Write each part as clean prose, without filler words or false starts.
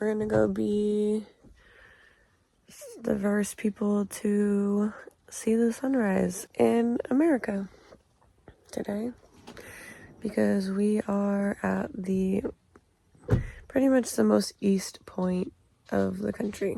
We're gonna go be the first people to see the sunrise in America today, because we are at the pretty much the most east point of the country.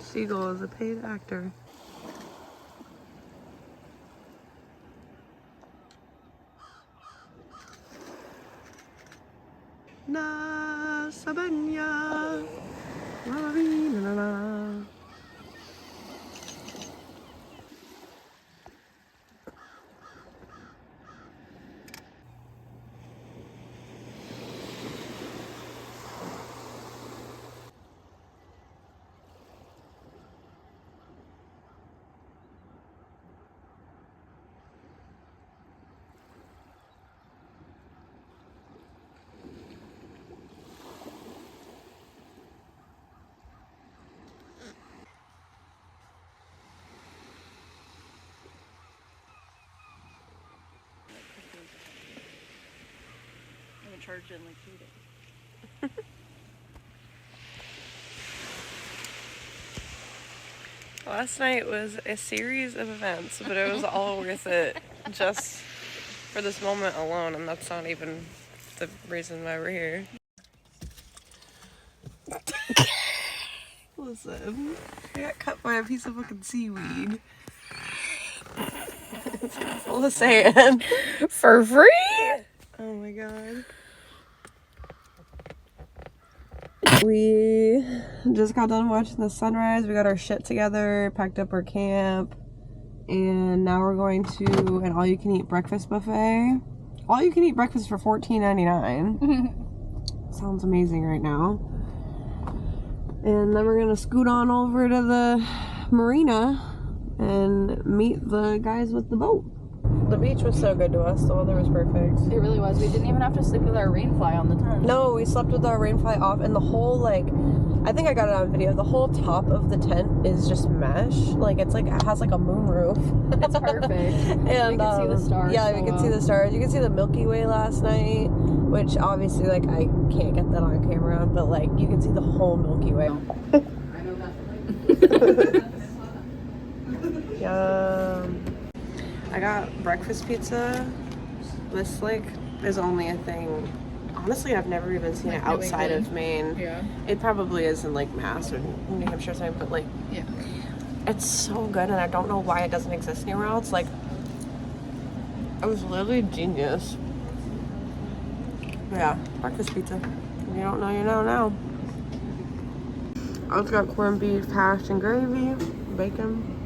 Seagull is a paid actor. Na Sabanya. La la la la. Charged in like 2 days. Last night was a series of events, but it was all worth it just for this moment alone, and that's not even the reason why we're here. Listen, I got cut by a piece of fucking seaweed. It's full of sand. For free? Oh my god. We just got done watching the sunrise. We got our shit together, packed up our camp, and now we're going to an all-you-can-eat breakfast buffet. All-you-can-eat breakfast for $14.99. Sounds amazing right now. And then we're gonna scoot on over to the marina and meet the guys with the boat. The beach was so good to us. The weather was perfect. It really was. We didn't even have to sleep with our rainfly on the tent. No, we slept with our rainfly off, and the whole, like, I think I got it on video, the whole top of the tent is just mesh. Like, it's like, it has like a moon roof. It's perfect. And we can see the stars. Yeah, we could see the stars. You can see the Milky Way last night, which obviously, like, I can't get that on camera, but like, you can see the whole Milky Way. I know that. I got breakfast pizza. This, like, is only a thing. Honestly, I've never even seen it outside of Maine. Yeah. It probably is in, like, Mass or New Hampshire or something, but, like, yeah, it's so good, and I don't know why it doesn't exist anywhere else. Like, it was literally genius. Yeah, breakfast pizza. If you don't know, you know now. I also got corned beef, hash, and gravy, bacon.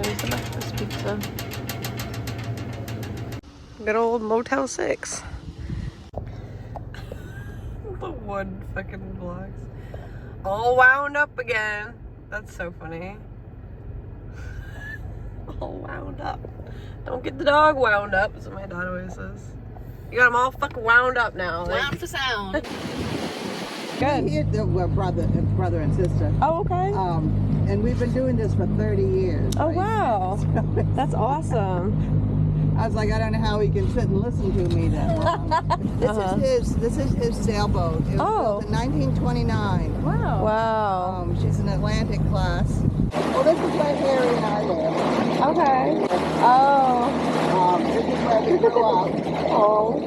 There's the breakfast pizza. Good old Motel 6. The wood fucking blocks. All wound up again. That's so funny. All wound up. Don't get the dog wound up, is what my dad always says. You got them all fucking wound up now. wound for sound. Good. We're brother and sister. Oh, okay. And we've been doing this for 30 years. Oh, right? wow. That's awesome. I was like, I don't know how he can sit and listen to me that long. This is his sailboat. It was built in 1929. Wow. Wow. She's an Atlantic class. Well, this is where Harry and I live. Okay. Oh. This is where we grew up. Oh.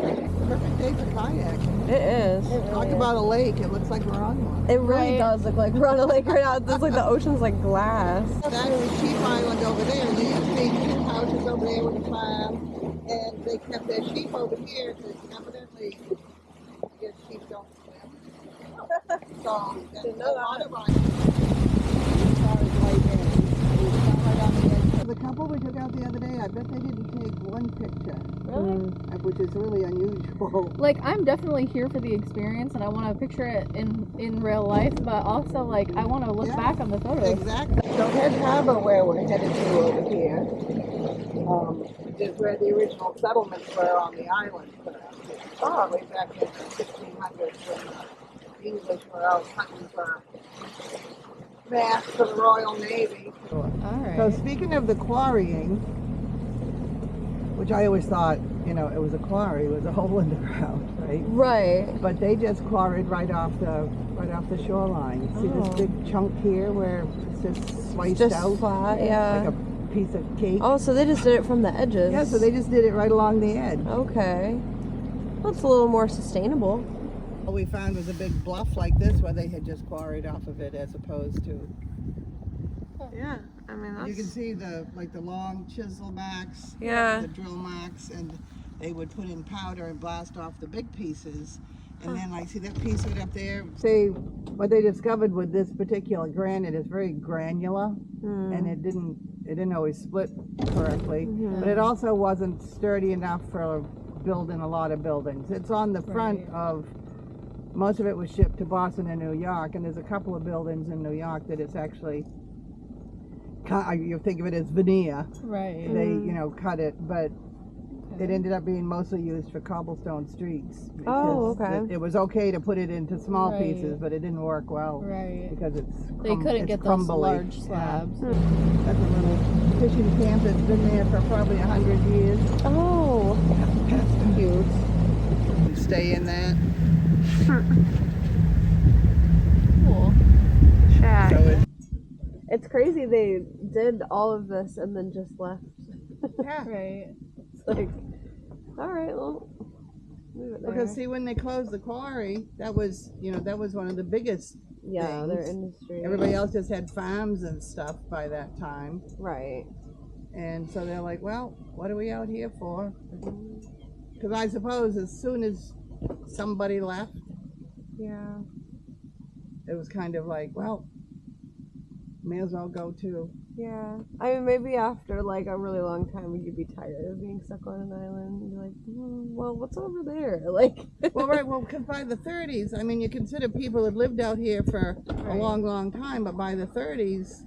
Perfect day for kayaking. It is. Talk about a lake. It looks like we're on one. It really does look like we're on a lake right now. It's like the ocean's like glass. That is Sheep Island over there. There used to be 2 houses over there with a farm, and they kept their sheep over here because evidently your sheep don't swim. So there's a lot of ice. The couple we took out the other day, I bet they didn't take one picture. Really? Which is really unusual. Like, I'm definitely here for the experience, and I want to picture it in real life, but also, like, I want to look back on the photos. Exactly. So here's harbor where we're headed to over here. which is where the original settlements were on the island. Way back in the 1600s when the English were out hunting for masts for the Royal Navy. All right. So speaking of the quarrying, which I always thought, you know, it was a quarry, it was a hole in the ground, right? Right. But they just quarried right off the shoreline. You see this big chunk here where it's just sliced Just out, flat, yeah. like a piece of cake. Oh, so they just did it from the edges. Yeah, so they just did it right along the edge. Okay. That's a little more sustainable. What we found was a big bluff like this where they had just quarried off of it, as opposed to. Yeah, I mean that's. You can see the long chisel marks, Yeah. the drill marks, and they would put in powder and blast off the big pieces. And then, like, see that piece right up there? See, what they discovered with this particular granite is very granular, and it didn't always split correctly. But it also wasn't sturdy enough for building a lot of buildings. It's on the front of. Most of it was shipped to Boston and New York, and there's a couple of buildings in New York that it's actually. You think of it as veneer. Right. They, you know, cut it, but it ended up being mostly used for cobblestone streets. Oh, because okay. It was okay to put it into small Right. pieces, but it didn't work well. Right. Because They couldn't it's get crumbly. those large slabs. Yeah. That's a little fishing camp that's been there for probably 100 years. Oh, cute. We stay in that. Cool. Chat. So It's crazy they did all of this and then just left. yeah. Right. It's like, all right, well, leave it there. Because see, when they closed the quarry, that was one of the biggest yeah, their things. industry. Everybody else just had farms and stuff by that time. Right. And so they're like, well, what are we out here for? Because I suppose as soon as somebody left, Yeah. it was kind of like, well, may as well go too. Yeah. I mean, maybe after like a really long time, you'd be tired of being stuck on an island. You'd be like, well, what's over there? Like. Well, right. Well, because by the 30s, I mean, you consider people had lived out here for a long, long time, but by the 30s,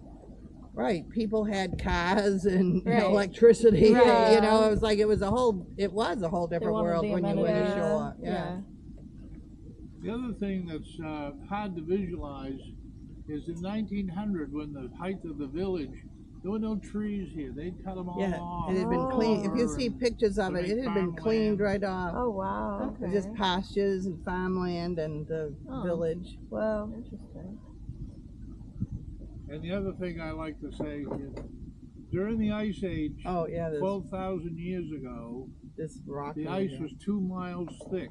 right, people had cars and you know, electricity. Right. You know, it was a whole different world when you went amenities. ashore. Yeah. The other thing that's hard to visualize is in 1900, when the height of the village, there were no trees here. They'd cut them all off. It had been cleaned. If you see pictures of it, it had been cleaned right off. Oh, wow. It was just pastures and farmland and the village. Wow. Interesting. And the other thing I like to say is, during the Ice Age, Oh yeah, 12,000 years ago, this rock. the over ice here. was 2 miles thick.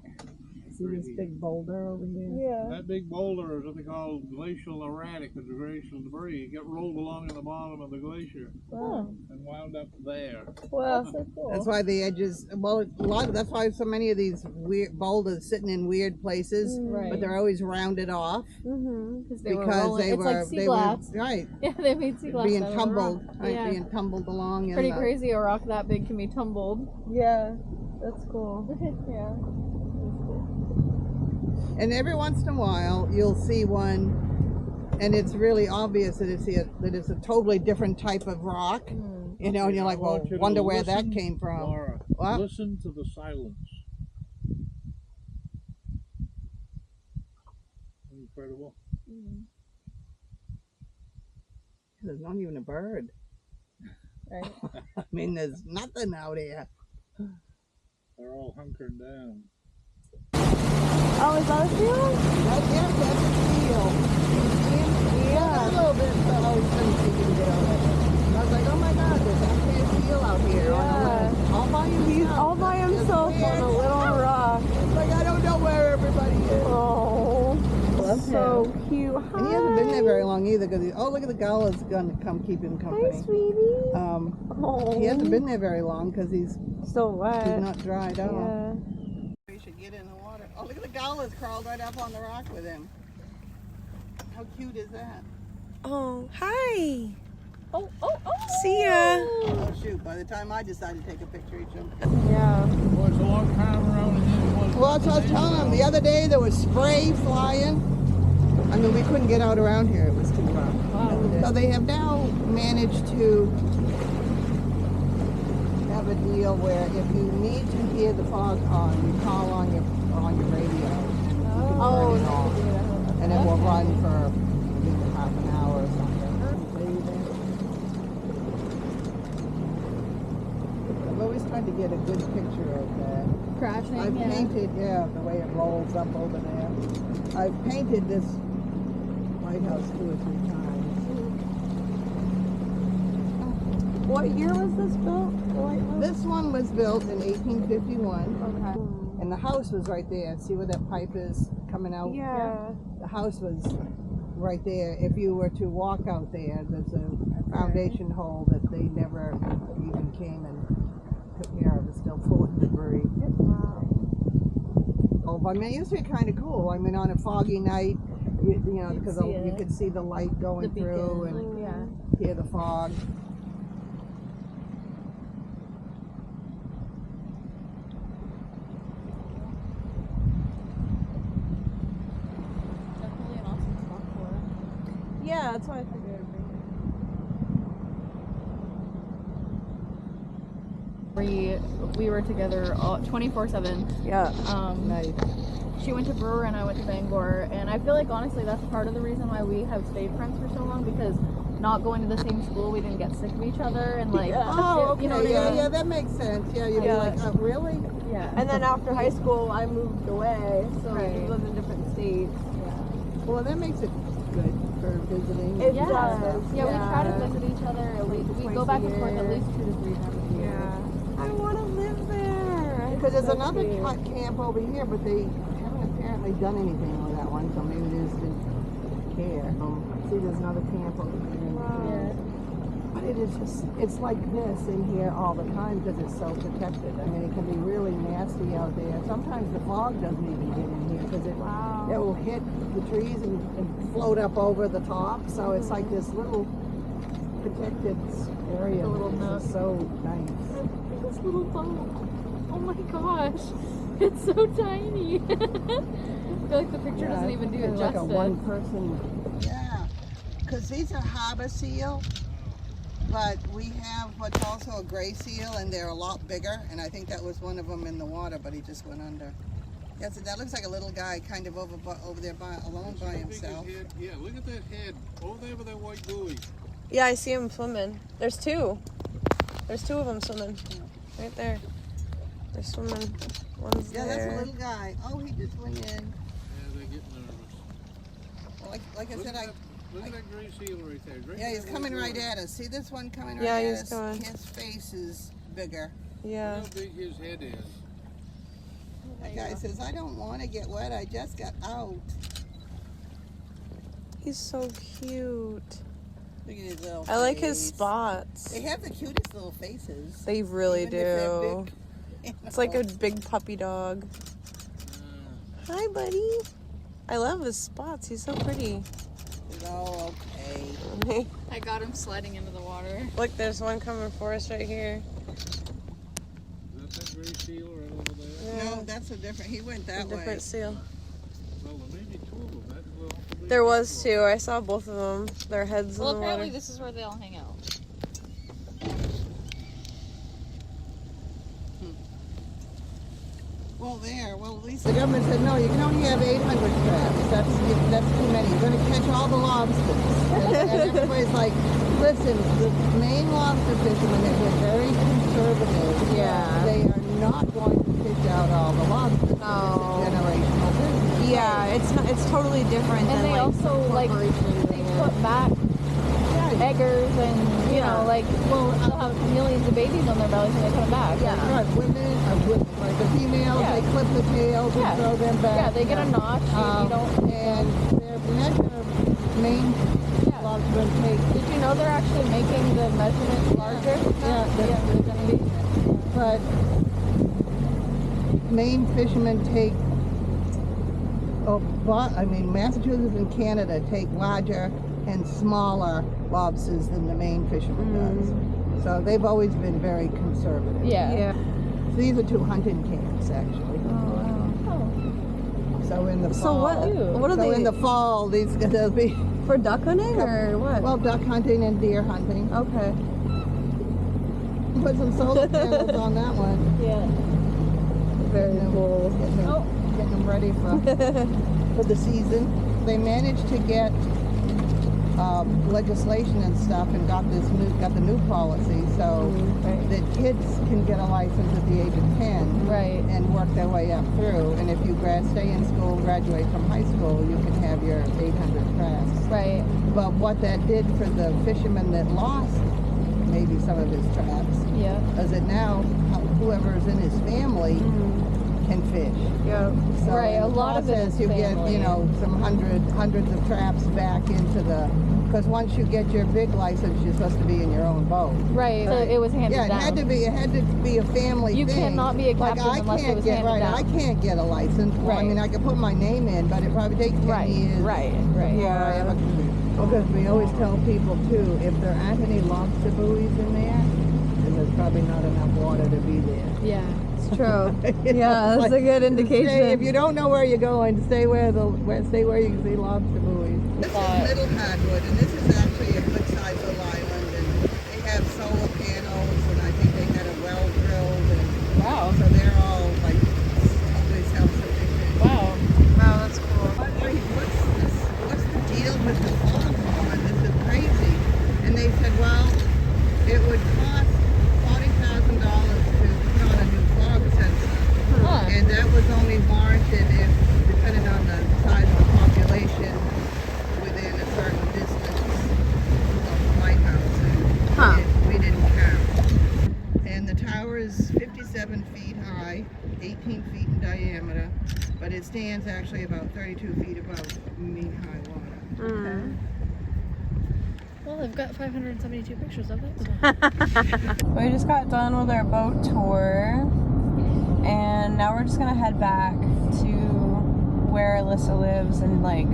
See this big boulder over here? Yeah. That big boulder is what they call glacial erratic, or glacial debris. It got rolled along in the bottom of the glacier Wow. and wound up there. Wow. So cool. That's why the edges. Well, that's why so many of these weird boulders sitting in weird places, Right. but they're always rounded off Mm-hmm. They were because rolling. they It's were like sea they glass. were right Yeah, they made sea glass. being out of the rock. tumbled, right, Yeah. being tumbled along. Pretty in the, crazy. A rock that big can be tumbled. Yeah. That's cool. Yeah. And every once in a while, you'll see one, and it's really obvious that it's a totally different type of rock. You know, and you're like, I well, want you to wonder where that listen, came from. Laura, What? listen to the silence. Incredible. There's not even a bird. Right. I mean, there's nothing out here. They're all hunkering down. Oh, is that a field? That's a seal. Yeah. A little bit, so I was thinking you can get out of it. I was like, oh my God, there's actually a seal out here. Yeah. All by He's himself. all by himself on a little rock. Like, I don't know where everybody is. Oh. So cute. Hi. And he hasn't been there very long either because look at the gullet's gonna come keep him company. Hi, sweetie. He hasn't been there very long because he's So wet. not dried up. Yeah. We should get in the water. Oh, look at the gullet's crawled right up on the rock with him. How cute is that? Oh, hi. Oh. See ya. Oh shoot! By the time I decide to take a picture, he jumped. Yeah. Well, it's a long time around and then it was. Well, that's what I was telling him. The other day there was spray flying. I mean, we couldn't get out around here. It was too rough. Wow. So they have now managed to have a deal where if you need to hear the fog horn, you call on your radio. Oh, Turn it on, and it will run for maybe half an hour or something. I've always tried to get a good picture of that. crashing. I've painted, the way it rolls up over there. I've painted this lighthouse 2 or 3 times. What year was this built? This one was built in 1851, Okay. and the house was right there. See where that pipe is coming out? Yeah. The house was right there. If you were to walk out there, there's a foundation hole that they never even came and took care of. It's still full of debris. Wow. Oh, but I mean, it used to be kind of cool. I mean, on a foggy night, you know, because see you it. could see the light going The through beacon, and yeah. hear the fog. Definitely an awesome spot for it. Yeah, that's why I figured I'd bring We were together 24/7. it. Yeah. Nice. She went to Brewer and I went to Bangor, and I feel like honestly that's part of the reason why we have stayed friends for so long, because not going to the same school, we didn't get sick of each other, and like Oh, okay. you know what I mean? Yeah, that makes sense. Yeah, you'd Yeah. be like, oh, really? Yeah. And then after high school, I moved away, so Right. we lived in different states. Well, that makes it good for visiting. It yeah. does, Yeah, we try to yeah. visit each other at least. We Twice go a back and forth year. at least 2 to 3 times a year. I want to live there. Because there's So another cute. camp over here, but they haven't apparently done anything with that one, so maybe they just didn't care. See, there's another camp over here. Yeah. But it is just, it's like this in here all the time because it's so protected. I mean, it can be really nasty out there. Sometimes the fog doesn't even get in here because it will hit the trees and float up over the top. So it's like this little protected area. A little nook. It's so nice. This little boat. Oh my gosh. It's so tiny. I feel like the picture doesn't even do it It's like a justice. one person. Yeah, because these are harbor seal, but we have what's also a gray seal, and they're a lot bigger. And I think that was one of them in the water, but he just went under. Yeah, so that looks like a little guy kind of over there alone by himself. Yeah, look at that head over there with that white buoy. Yeah, I see him swimming. There's 2. There's 2 of them swimming. Right there. They're swimming. One's Yeah, there. that's a little guy. Oh, he just went in. Yeah, they get nervous. Well, like I said, Look at that gray seal right there. yeah, he's coming right at us. See this one coming right Yeah, at he's us? coming. His face is bigger. Yeah. Look how big his head is. That guy says, I don't want to get wet. I just got out. He's so cute. Look at his little I like his face. spots. They have the cutest little faces. They really Even if they're do. big. It's like a big puppy dog. Hi, buddy. I love his spots. He's so pretty. Oh, okay. I got him sliding into the water. Look, there's one coming for us right here. Is that gray seal right over there? Yeah. No, that's a different. He went A that way. different seal. Well, there may be 2 of them. That little big There was one. 2. I saw both of them. Their heads Well, in the apparently water. this is where they all hang out. Well, there. Well, at least the government said, no, you can only have 800 crabs. That's too many. You're going to catch all the lobsters. And everybody's like, listen, the Maine lobster fishermen have been very conservative. Yeah. They are not going to fish out all the lobsters. No. It's a generational business. Yeah, it's totally different And than they also like corporations they and- put back Yeah, eggers and you Yeah. know like they'll have millions of babies on their bellies when they come back. Yeah. right. Women, like the females, Yeah. they clip the tails Yeah. and throw them back. Yeah, they get a notch. You don't. And their measure Maine Yeah. lobstermen take. Did you know they're actually making the measurements larger? Yeah, they're gonna be. But Maine fishermen take, Massachusetts and Canada take larger and smaller lobsters than the Maine fishermen does. So they've always been very conservative. Yeah. So these are 2 hunting camps, actually. Oh. So in the fall. So what are So they in the fall, there'll be, for duck hunting or what? well, duck hunting and deer hunting. Okay. put some solar panels on that one. Yeah. Very cool. Getting them ready for the season. They managed to get legislation and stuff, and got the new policy, so that kids can get a license at the age of 10, Right. and work their way up through. And if you stay in school, graduate from high school, you can have your 800 crafts. Right. But what that did for the fisherman that lost maybe some of his traps, Yeah. is that now whoever's in his family can fish. Yeah. So Right, in a the lot of process, it's you get, family. you know, some hundreds of traps back into the, because once you get your big license, you're supposed to be in your own boat. Right. So it was handed Yeah, down. it had to be a family You thing. cannot be a Like, captain unless it was handed down. I can't get a license. Well, I Right. mean, I can put my name in, but it probably takes 10 years. Right. before I ever can. Because we always tell people too, if there aren't any lobster buoys in there, then there's probably not enough water to be there. Yeah, it's true. You know, Yeah, that's a good indication. If you don't know where you're going, stay where you can see lobster buoys. This is Middle Hardwood, and this is actually a good sized little island, and they have solar panels, and I think they had a well drilled, and Wow. so they're all like always self-sufficient. Wow. Wow, that's cool. What's the deal with the fog horn? This is crazy. And they said, well, it would cost $40,000 to put on a new fog sensor. Huh. And that was only warranted if, depending on the size of the population, within a certain distance of the lighthouse. And we didn't count. And the tower is 57 feet high, 18 feet in diameter, but it stands actually about 32 feet above mean high water. Well, they've got 572 pictures of it. So. We just got done with our boat tour, and now we're just gonna head back to where Alyssa lives and like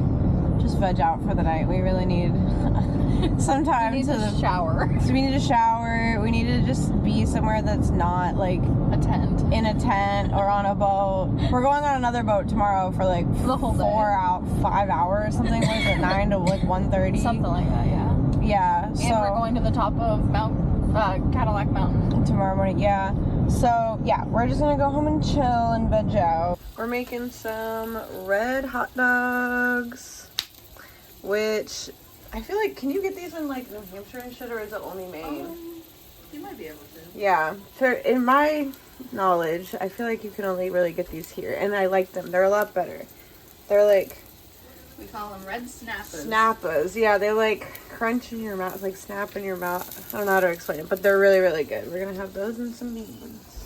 just veg out for the night. We really need some time We need to shower. So we need to shower. We need to just be somewhere that's not like A tent. in a tent or on a boat. We're going on another boat tomorrow for like The whole day. 5 hours, something like that, 9 to like 1:30. Something like that, yeah. Yeah. And So we're going to the top of Cadillac Mountain. tomorrow morning, yeah. So yeah, we're just gonna go home and chill and veg out. We're making some red hot dogs, which I feel like, can you get these in like New Hampshire and shit, or is it only Maine? You might be able to. Yeah, so in my knowledge, I feel like you can only really get these here, and I like them. They're a lot better. They're like We call them red snappers. snappas. Yeah, they like crunch in your mouth, like snap in your mouth. I don't know how to explain it, but they're really, really good. We're gonna have those and some beans.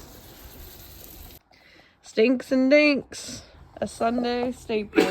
Stinks and dinks, a Sunday staple.